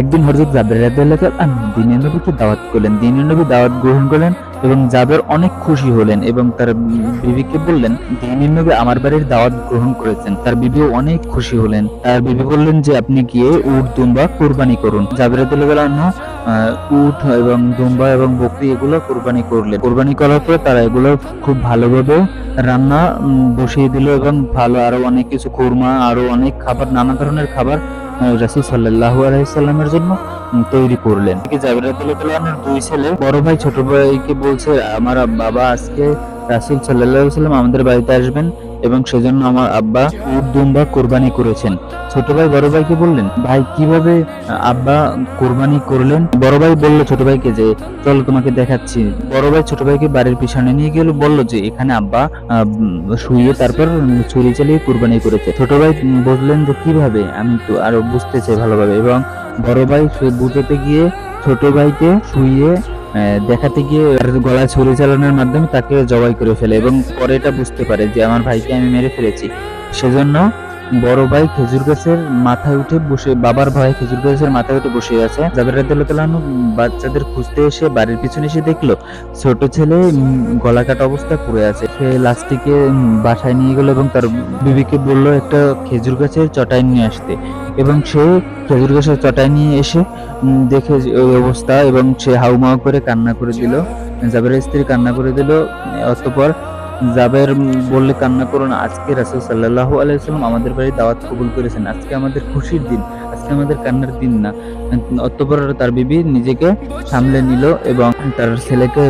একদিন হযরত জাবের রাদিয়াল্লাহু তাআলা দ্বীনের নবীকে দাওয়াত করলেন। দ্বীনের নবী দাওয়াত গ্রহণ করলেন এবং জাবের অনেক খুশি হলেন এবং তার বিবিকে বললেন, দ্বীনের নবী আমার বাড়ির দাওয়াত গ্রহণ করেছেন। তার বিবিও অনেক খুশি হলেন। তার বিবি বললেন যে আপনি গিয়ে উট দুম্বা কুরবানি করুন। জাবের রাদিয়াল্লাহু আনহু উট এবং দুম্বা এবং বকরি এগুলো কুরবানি করলেন। কুরবানি করার পরে তারা এগুলো খুব ভালোভাবে রান্না বসিয়ে দিল এবং ভালো আরো অনেক কিছু কুরমা আরো অনেক খাবার, নানা ধরনের খাবার রাসূল সাল্লাল্লাহু আলাইহি সাল্লামের জন্য তৈরি করলেন। জাবের রাদিয়াল্লাহু তাআলা আনহুর দুই ছেলে, বড় ভাই ছোট ভাইকে বলছে, আমার বাবা আজকে রাসূল সাল্লাল্লাহু আলাইহি সাল্লাম আমাদের বাড়িতে আসবেন এবং সেজন্য আমার আব্বা উট দুম্বা কুরবানি করেছেন। ছোট ভাই বড় ভাইকে বললেন, ভাই কিভাবে আব্বা কুরবানি করলেন? বড় ভাই বলল ছোট ভাইকে যে চলো তোমাকে দেখাচ্ছি। বড় ভাই ছোট ভাইকে বাড়ির পিছনে নিয়ে গেল, বলল যে এখানে আব্বা শুয়ে তারপর ছুরি চালিয়ে কুরবানি করেছে। ছোট ভাই বললেন যে কিভাবে, আমি তো আরো বুঝতে চাই ভালোভাবে, এবং বড় ভাই বুঝাতে গিয়ে ছোট ভাইকে শুইয়ে দেখাতে গিয়ে গলায় ছুরি চালানোর মাধ্যমে তাকে জবাই করে ফেলে এবং পরে এটা বুঝতে পারে যে আমার ভাইকে আমি মেরে ফেলেছি। সেজন্য বড় ভাই খেজুর গাছের মাথায় উঠে বসে, বাবার ভাই খেজুর গাছের মাথায় উঠে বসে আছে। জাবের রাদিয়াল্লাহু তাআলা আনহু বাচ্চাদের খুঁজতে এসে বাড়ির পিছনে এসে দেখলো ছোট ছেলে গলা কাটা অবস্থায় পড়ে আছে। সে লাশটিকে বাসায় নিয়ে গেল এবং তার বিবিকে বলল একটা খেজুর গাছের চটাই নিয়ে আসতে, এবং সে খেজুর গাছের চটাই নিয়ে এসে দেখে ওই অবস্থা এবং সে হাউমাউ করে কান্না করে দিল। জাবেরের স্ত্রী কান্না করে দিল। অতঃপর জাবের বললে, কান্না করো না, আজকে রাসূল সাল্লাল্লাহু আলাইহি ওয়াসাল্লাম আমাদের বাড়ি দাওয়াত কবুল করেছেন, আজকে আমাদের খুশির দিন, আজকে আমাদের কান্নার দিন না। অতঃপর তার বিবি নিজেকে সামলে নিল এবং তার ছেলেকে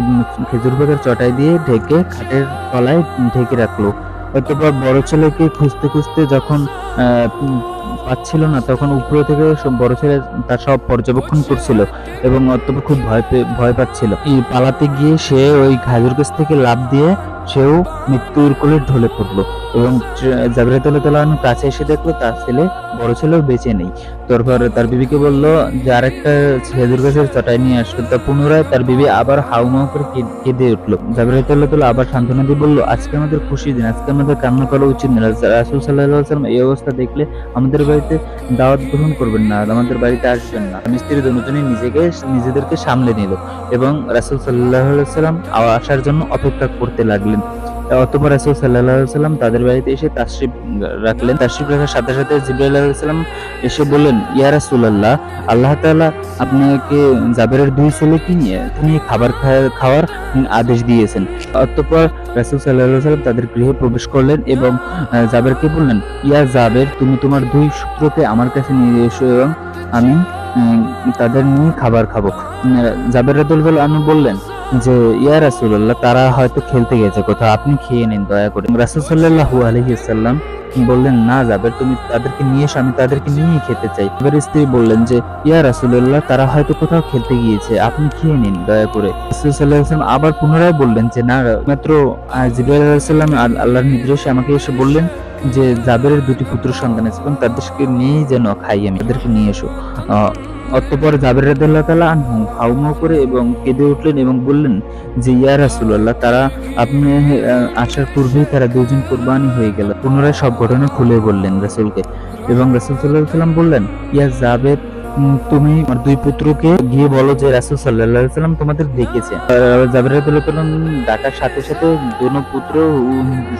খেজুর গাছের চটাই দিয়ে ঢেকে খাটের তলায় ঢেকে রাখলো। অতঃপর বড় ছেলেকে খুঁজতে খুঁজতে যখন পাচ্ছিল না, তখন উপরে থেকে বড় ছেলে তার সব পর্যবেক্ষণ করছিল এবং অতঃপর খুব ভয় পাচ্ছিল। পালাতে গিয়ে সে ওই খেজুর গাছ থেকে লাফ দিয়ে সেও মৃত্যুর কোলে ঢলে পড়লো এবং জাবের রাদিয়াল্লাহু তাআলা আনহু কাছে এসে দেখলো তার ছেলে, বড় ছেলেও বেঁচে নেই। তারপর তার বিবিকে বলল যে আরেকটা খেজুর গাছের চটাই নিয়ে আসলো। তা পুনরায় তার বিবি আবার হাউমাউ করে কেঁদে উঠলো। জাবের রাদিয়াল্লাহু তাআলা আবার সান্ত্বনা দিয়ে বলল, আজকে আমাদের খুশির দিন, আজকে আমাদের কান্না করা উচিত না। রাসূল সাল্লাল্লাহু আলাইহি ওয়াসাল্লাম এই অবস্থা দেখলে আমাদের বাড়িতে দাওয়াত গ্রহণ করবেন না, আমাদের বাড়িতে আসবেন না। স্বামী স্ত্রী দুজনেই নিজেদেরকে সামলে নিল এবং রাসূল সাল্লাল্লাহু আলাইহি ওয়াসাল্লাম আসার জন্য অপেক্ষা করতে লাগলেন। অতঃপর রাসূল সাল্লাল্লাহু আলাইহি ওয়াসাল্লাম তাদের বাড়িতে এসে তাশরিফ রাখলেন। তাশরিফ রাখার সাথে সাথে জিবরাইল আলাইহিস সালাম এসে বললেন, ইয়া রাসূলুল্লাহ, আল্লাহ তাআলা আপনাকে জাবেরের দুই ছেলেকে নিয়ে খাওয়ার আদেশ দিয়েছেন। অতঃপর রাসূল সাল্লাল্লাহু আলাইহি ওয়াসাল্লাম তাদের গৃহে প্রবেশ করলেন এবং জাবেরকে বললেন, ইয়া জাবের, তুমি তোমার দুই পুত্রকে আমার কাছে নিয়ে এসো এবং আমি তাদের নিয়ে খাবার খাবো। জাবের রাদিয়াল্লাহু আনহু বললেন যে ইয়া রাসূলুল্লাহ, তারা হয়তো খেলতে গেছে কোথাও, আপনি খেয়ে নিন দয়া করে। রাসূল সাল্লাল্লাহু আলাইহি ওয়াসাল্লাম বললেন, না জাবের, তুমি তাদেরকে নিয়ে এসো, আমি তাদেরকে নিয়ে খেতে চাই। জাবের স্ত্রী বললেন যে ইয়া রাসূলুল্লাহ, তারা হয়তো কোথাও খেলতে গিয়েছে, আপনি খেয়ে নিন দয়া করে। রাসূল সাল্লাল্লাহু আলাইহি ওয়াসাল্লাম আবার পুনরায় বললেন যে না, মাত্র জিবরাইল আলাইহিস সালাম আল্লাহর নির্দেশে আমাকে এসে বললেন যে জাবেরের দুটি পুত্র সন্তান আছে এবং তাদেরকে নিয়ে যেন খাই, আমি তাদেরকে নিয়ে এসো। অতঃপর জাবের রাদিয়াল্লাহু তাআলা আনহু হাউমাউ করে এবং কেঁদে উঠলেন এবং বললেন যে ইয়া রাসূলুল্লাহ, তারা আপনি আসার পূর্বেই তারা দুজন কুরবানি হয়ে গেল। পুনরায় সব ঘটনা খুলে বললেন রাসূলকে এবং রাসূল সাল্লাল্লাহু আলাইহি ওয়াসাল্লাম বললেন, ইয়া জাবের, তুমি আমার দুই পুত্রকে গিয়ে বলো যে রাসূল সাল্লাল্লাহু আলাইহি ওয়াসাল্লাম তোমাদের দেখেছে। জাবের রাদিয়াল্লাহু তাআলা ডাকার সাথে সাথে দুনো পুত্র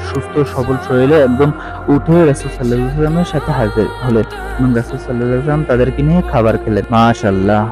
সুস্থ সবল শরীরে একদম উঠে রাসূল সাল্লাল্লাহু আলাইহি ওয়াসাল্লামের সাথে হাজির হলেন এবং রাসূল সাল্লাল্লাহু আলাইহি ওয়াসাল্লাম তাদেরকে নিয়ে খাবার খেলেন। মাশাআল্লাহ।